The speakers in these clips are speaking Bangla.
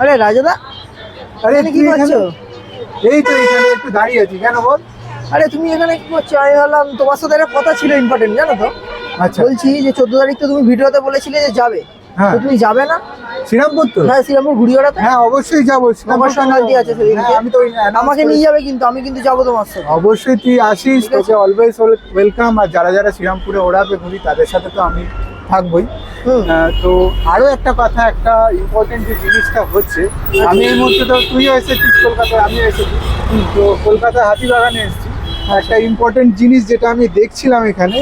আরে রাজাদা, আরে কি করছো? এই তো এখানে একটু দাঁড়িয়ে আছি। কেন বল? আরে তুমি এখানে কি করছো? আমি ভাবলাম তোমার সাথে একটা কথা ছিল ইম্পর্টেন্ট, জানো তো। আচ্ছা, বলছি যে 14 তারিখ তো তুমি ভিডিওতে বলেছিলে যে যাবে, হ্যাঁ। তো তুমি যাবে না? শ্রীরামপুর তো? হ্যাঁ, শ্রীরামপুর ঘুরি ওড়াতে। হ্যাঁ, অবশ্যই যাবো। মকর সংক্রান্তি আছে সেদিনকে। আমি তো আমাকে নিয়ে যাবে কিন্তু, আমি কিন্তু যাবো তোমার সাথে। অবশ্যই তুই আসিস, ঠিক আছে। তোকে অলওয়েজ ওয়েলকাম। আর যারা যারা শ্রীরামপুরে ওড়াবে ঘুরি তাদের সাথে তো আমি থাকবোই। হুম। তো আরো একটা কথা, একটা ইম্পর্টেন্ট যে জিনিসটা হচ্ছে, আমি এই মুহূর্তে তো তুইও এসেছিস কলকাতায়, আমিও এসেছি। তো কলকাতা হাতিবাগানে এসেছি। একটা ইম্পর্টেন্ট জিনিস যেটা আমি দেখছিলাম এখানে,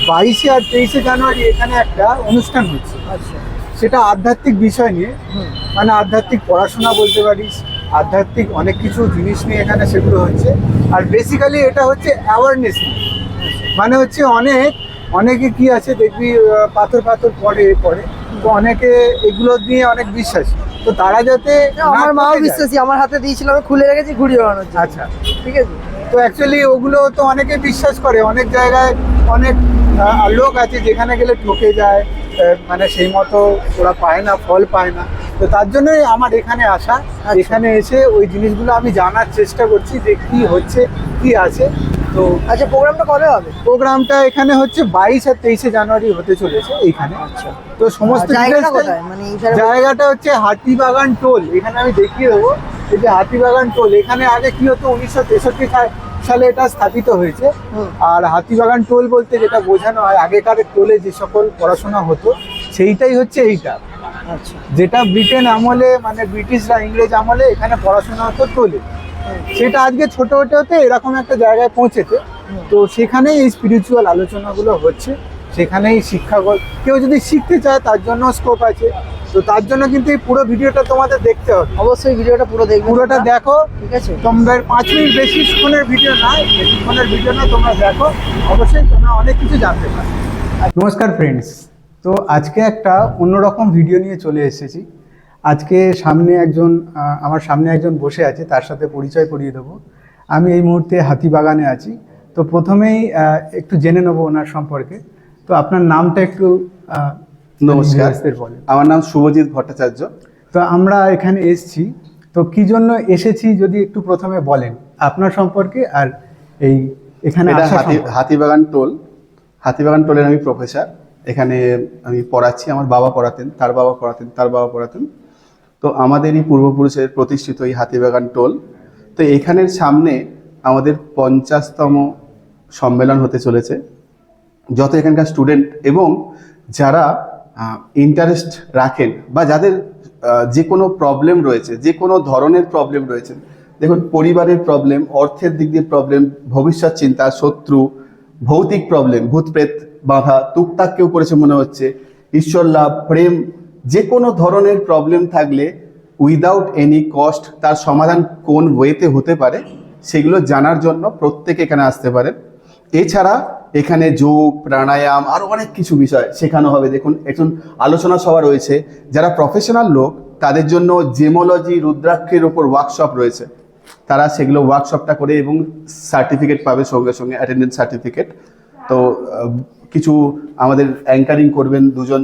22 আর 23 জানুয়ারি এখানে একটা অনুষ্ঠান হচ্ছে। আচ্ছা। সেটা আধ্যাত্মিক বিষয় নিয়ে, হুম। মানে আধ্যাত্মিক পড়াশোনা বলতে পারিস, আধ্যাত্মিক অনেক কিছু জিনিস নিয়ে এখানে সেগুলো হচ্ছে। আর বেসিক্যালি এটা হচ্ছে অ্যাওয়ারনেস, মানে হচ্ছে অনেকে কি আছে দেখবি পাথর পড়ে, তো অনেকে এগুলো নিয়ে অনেক বিশ্বাসী, তো তারা যাতে আমার না মাও ঠকে যায়। বিশ্বাসী, আমার হাতে দিয়েছিল, আমি খুলে রেখেছি ঘুড়ি ওড়ানোর জন্য। আচ্ছা, ঠিক আছে। তো অ্যাকচুয়ালি ওগুলো তো অনেকে বিশ্বাস করে, অনেক জায়গায় অনেক লোক আছে যেখানে গেলে ঠকে যায়, মানে সেই মতো ওরা পায় না, ফল পায় না। তো তার জন্যই আমার এখানে আসা। এখানে এসে ওই জিনিসগুলো আমি জানার চেষ্টা করছি যে কি হচ্ছে, কি আছে। তো আচ্ছা, প্রোগ্রামটা কবে হবে? প্রোগ্রামটা এখানে হচ্ছে 22 আর 23 জানুয়ারি হতে চলেছে এইখানে। আচ্ছা। তো সমস্ত জায়গাটা details কোথায়, মানে এইখানে? জায়গাটা হচ্ছে হাতিবাগান টোল। এখানে আমি দেখিয়ে দেবো, এই যে হাতিবাগান টোল। এখানে আগে কি হতো, 1963 সালে এটা স্থাপিত হয়েছে। হুম। আর হাতিবাগান টোল বলতে যেটা বোঝানো হয়, আগেকার টোলে যে সকল পড়াশোনা হতো সেইটাই হচ্ছে এইটা, আচ্ছা। যেটা ব্রিটেন আমলে, মানে ব্রিটিশরা ইংরেজ আমলে এখানে পড়াশোনা হতো টোলে। সেটা আজকে ছোট হতে হতে এরকম একটা জায়গায় পৌঁছেছে। তো সেখানেই এই স্পিরিচুয়াল আলোচনাগুলো হচ্ছে, সেখানেই কেউ যদি শিখতে চায় তার জন্য স্কোপ আছে। তো তার জন্য কিন্তু এই পুরো ভিডিওটা তোমাদের দেখতে হবে। অবশ্যই ভিডিওটা পুরো দেখবে, পুরোটা দেখো। ঠিক আছে। তোমরা 5 মিনিট বেশিক্ষণের ভিডিও নয়, বেশিক্ষণের ভিডিও নয়, তোমরা দেখো, অবশ্যই তোমরা অনেক কিছু জানতে পারবে। নমস্কার ফ্রেন্ডস, তো আজকে একটা অন্যরকম ভিডিও নিয়ে চলে এসেছি। আজকে আমার সামনে একজন বসে আছে, তার সাথে পরিচয় করিয়ে দেবো। আমি এই মুহূর্তে হাতিবাগানে আছি। তো প্রথমেই একটু জেনে নেবো ওনার সম্পর্কে। তো আপনার নামটা একটু নমস্কার, বলেন। আমার নাম শুভজিৎ ভট্টাচার্য। তো আমরা এখানে এসেছি, তো কি জন্য এসেছি যদি একটু প্রথমে বলেন আপনার সম্পর্কে, আর এখানে এটা আসা সম্পর্কে। হাতিবাগান টোলের আমি প্রফেসর। এখানে আমি পড়াচ্ছি, আমার বাবা পড়াতেন, তার বাবা পড়াতেন, তার বাবা পড়াতেন। তো আমাদেরই পূর্বপুরুষের প্রতিষ্ঠিত এই হাতিবাগান টোল। তো এখানের সামনে আমাদের 50তম সম্মেলন হতে চলেছে। যত এখানকার স্টুডেন্ট এবং যারা ইন্টারেস্ট রাখেন, বা যাদের যে কোনো প্রবলেম রয়েছে, যে কোনো ধরনের প্রবলেম রয়েছে, দেখুন, পরিবারের প্রবলেম, অর্থের দিক দিয়ে প্রবলেম, ভবিষ্যৎ চিন্তা, শত্রু, ভৌতিক প্রবলেম, ভূত প্রেত বাধা, টুকটাক কেউ করেছে মনে হচ্ছে, ঈশ্বর লাভ, প্রেম, যে কোনো ধরনের প্রবলেম থাকলে উইদাউট এনি কস্ট তার সমাধান কোন ওয়েতে হতে পারে সেগুলো জানার জন্য প্রত্যেকে এখানে আসতে পারেন। এছাড়া এখানে যোগ, প্রাণায়াম, আরও অনেক কিছু বিষয় শেখানো হবে। দেখুন, এখন আলোচনা সভা রয়েছে। যারা প্রফেশনাল লোক তাদের জন্য জেমোলজি, রুদ্রাক্ষের ওপর ওয়ার্কশপ রয়েছে, তারা সেগুলো ওয়ার্কশপটা করে এবং সার্টিফিকেট পাবে, সঙ্গে সঙ্গে অ্যাটেন্ডেন্স সার্টিফিকেট। তো কিছু আমাদের অ্যাঙ্কারিং করবেন, দুজন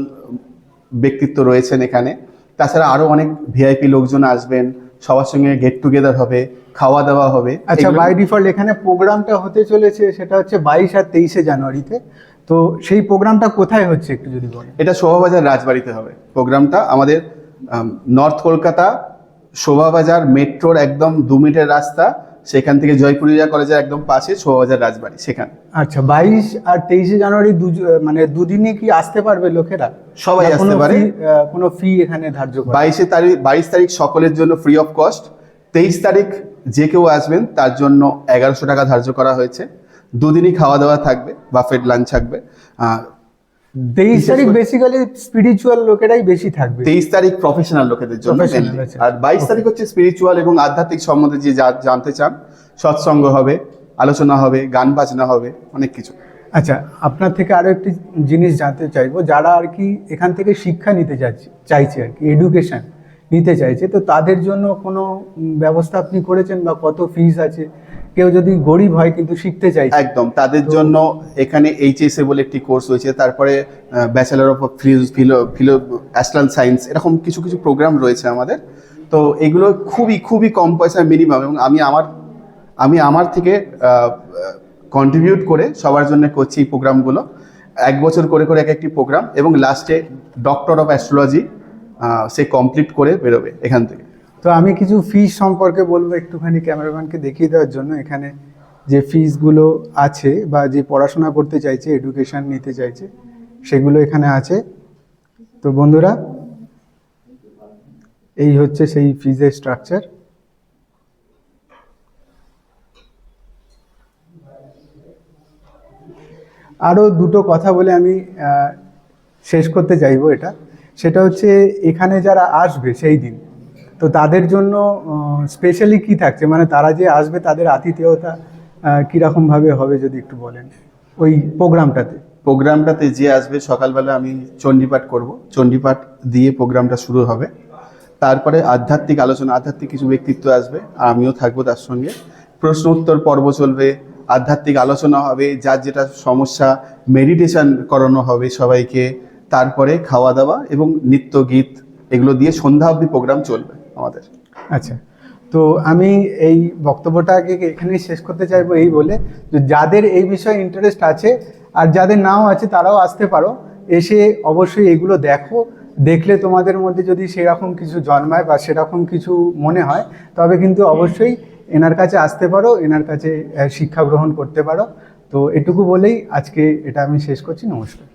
ব্যক্তিত্ব রয়েছেন এখানে। তাছাড়া আরও অনেক ভিআইপি লোকজন আসবেন, সবার সঙ্গে গেট টুগেদার হবে, খাওয়া দাওয়া হবে। আচ্ছা, বাই ডিফল্ট এখানে প্রোগ্রামটা হতে চলেছে, সেটা হচ্ছে 22 আর 23 জানুয়ারিতে। তো সেই প্রোগ্রামটা কোথায় হচ্ছে একটু যদি বলেন। এটা শোভাবাজার রাজবাড়িতে হবে প্রোগ্রামটা। আমাদের নর্থ কলকাতা শোভাবাজার মেট্রোর একদম 2 মিনিটের রাস্তা, সেখান থেকে জয়পুরিয়া কলেজের একদম পাশে শোভাবাজার রাজবাড়ি, সেখানে। আচ্ছা, 22 আর 23 জানুয়ারি মানে দুদিনে কি আসতে পারবে লোকেরা? সবাই আসতে পারে। কোনো ফি এখানে ধার্য করা? 22 তারিখ সকলের জন্য ফ্রি অফ কস্ট। 23 তারিখ যে কেউ আসবেন তার জন্য 1100 টাকা ধার্য করা হয়েছে। দুদিনই খাওয়া দাওয়া থাকবে, বাফেট লাঞ্চ থাকবে। 23 তারিখ বেসিক্যালি স্পিরিচুয়াল লোকেরাই বেশি থাকবে। 23 তারিখ প্রফেশনাল লোকেদের জন্য, আর 22 তারিখ হচ্ছে স্পিরিচুয়াল এবং আধ্যাত্মিক সম্বন্ধে যে জানতে চান, সৎসঙ্গ হবে, আলোচনা হবে, গান বাজনা হবে, অনেক কিছু। আচ্ছা, আপনার থেকে আরো একটি জিনিস জানতে চাইবো, যারা আর কি এখান থেকে শিক্ষা নিতে চাইছে আর কি, এডুকেশন নিতে চাইছে, তো তাদের জন্য কোনো ব্যবস্থা আপনি করেছেন, বা কত ফিস আছে? কেউ যদি গরিব হয় কিন্তু শিখতে চাইছে, একদম তাদের জন্য এখানে এইচএসএ বলে একটি কোর্স রয়েছে, তারপরে ব্যাচেলর অফ অ্যাস্ট্রাল সায়েন্স, এরকম কিছু কিছু প্রোগ্রাম রয়েছে আমাদের। তো এগুলো খুবই খুবই কম পয়সা মিনিমাম, এবং আমি আমার থেকে কন্ট্রিবিউট করে সবার জন্য করছি এই প্রোগ্রামগুলো। 1 বছর করে করে এক একটি প্রোগ্রাম, এবং লাস্টে doctor of astrology say complete করে বেরোবে এখান থেকে। তো আমি কিছু ফিস সম্পর্কে বলবো একটুখানি ক্যামেরাম্যানকে দেখিয়ে দেওয়ার জন্য। এখানে যে ফিসগুলো আছে বা যে পড়াশোনা করতে চাইছে, এডুকেশন নিতে চাইছে, সেগুলো এখানে আছে। তো বন্ধুরা, এই হচ্ছে সেই ফিজের স্ট্রাকচার। আরও দুটো কথা বলে আমি শেষ করতে চাইবো এটা, সেটা হচ্ছে এখানে যারা আসবে সেই দিন, তো তাদের জন্য স্পেশালি কি থাকছে, মানে তারা যে আসবে তাদের আতিথেয়তা কীরকমভাবে হবে যদি একটু বলেন ওই প্রোগ্রামটাতে। যে আসবে, সকালবেলা আমি চণ্ডীপাঠ করব, চণ্ডীপাঠ দিয়ে প্রোগ্রামটা শুরু হবে। তারপরে আধ্যাত্মিক আলোচনা, আধ্যাত্মিক কিছু ব্যক্তিত্ব আসবে, আর আমিও থাকবো তার সঙ্গে। প্রশ্ন উত্তর পর্ব চলবে, আধ্যাত্মিক আলোচনা হবে, যার যেটা সমস্যা মেডিটেশন করানো হবে সবাইকে। তারপরে খাওয়া দাওয়া এবং নৃত্য গীত এগুলো দিয়ে সন্ধ্যা অবধি প্রোগ্রাম চলবে আমাদের। আচ্ছা, তো আমি এই বক্তব্যটাকে এখানেই শেষ করতে চাইবো এই বলে, যে যাদের এই বিষয়ে ইন্টারেস্ট আছে আর যাদের নাও আছে তারাও আসতে পারো, এসে অবশ্যই এগুলো দেখো। দেখলে তোমাদের মধ্যে যদি সেরকম কিছু জন্মায় বা সেরকম কিছু মনে হয়, তবে কিন্তু অবশ্যই এনার কাছে আসতে পারো, এনার কাছে শিক্ষা গ্রহণ করতে পারো। তো এটুকু বলেই আজকে এটা আমি শেষ করছি। নমস্কার।